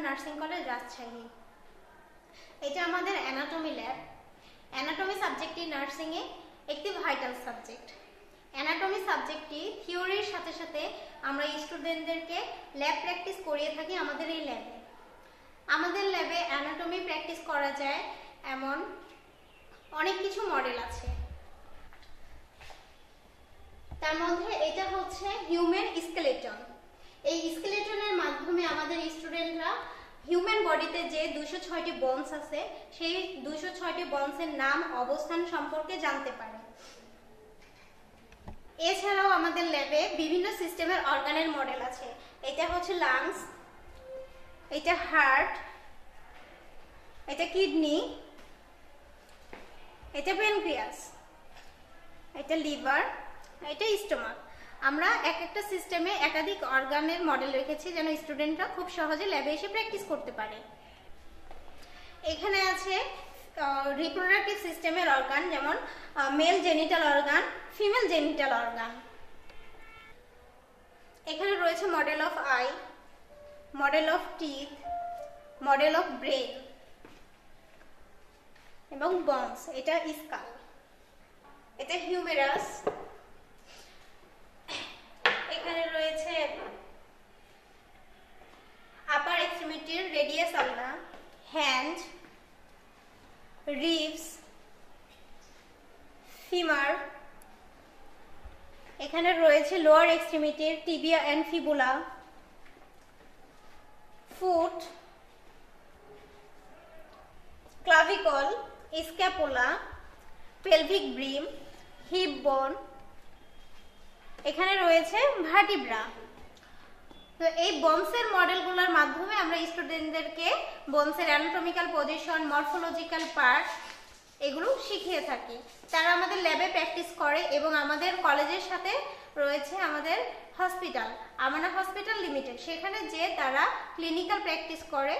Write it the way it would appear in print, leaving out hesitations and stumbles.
Nursing college, Rajshahi. এটা আমাদের anatomy lab. Anatomy সাবজেক্টটি নার্সিংয়ে একটি ভাইটাল সাবজেক্ট। অ্যানাটমি সাবজেক্টটি থিওরির সাথে সাথে আমরা স্টুডেন্টদেরকে ল্যাব প্র্যাকটিস করিয়ে থাকি আমাদের এই ল্যাবে। আমাদের ল্যাবে অ্যানাটমি প্র্যাকটিস করা যায় এমন অনেক কিছু মডেল আছে। তার মধ্যে এটা হচ্ছে হিউম্যান স্কেলেটন। এই স্কেলেটনের মাধ্যমে আমাদের স্টুডেন্টরা হিউম্যান বডিতে যে 206টি বোনস আছে সেই 206টি বোনসের নাম, অবস্থান সম্পর্কে জানতে পারে। এছাড়াও আমাদের ল্যাবে বিভিন্ন সিস্টেমের অর্গানের মডেল আছে। এটা হচ্ছে লাংস, এটা হার্ট, এটা কিডনি, এটা প্যানক্রিয়াস, এটা লিভার, এটা স্টোমাক। আমরা এক একটা সিস্টেমে একাধিক অর্গানের মডেল রেখেছি যেন স্টুডেন্টরা খুব সহজে ল্যাবে এসে প্র্যাকটিস করতে পারে। এখানে আছে রিপ্রোডাক্টিভ সিস্টেমের অর্গান, যেমন male genital organ, female genital organ. এখানে রয়েছে model of eye, model of teeth, model of brain এবং বনস। এটা স্কাল, এটা হিউমেরাস। এখানে রয়েছে আপার এক্সট্রিমিটির radius ulna, hand, ribs, femur. এখানে রয়েছে লোয়ার এক্সট্রিমিটির tibia and fibula, foot, clavicle, scapula, pelvic brim, hip bone. এখানে রয়েছে ভার্টিব্রা। তো এই বোনসের মডেলগুলোর মাধ্যমে আমরা স্টুডেন্টদেরকে বোনসের অ্যানাটমিক্যাল পজিশন, মরফোলজিক্যাল পার্ট এগুলো শিখিয়ে থাকি। তারা আমাদের ল্যাবে প্র্যাকটিস করে এবং আমাদের কলেজের সাথে রয়েছে আমাদের হসপিটাল, আমানা হসপিটাল লিমিটেড। সেখানে যে তারা ক্লিনিক্যাল প্র্যাকটিস করে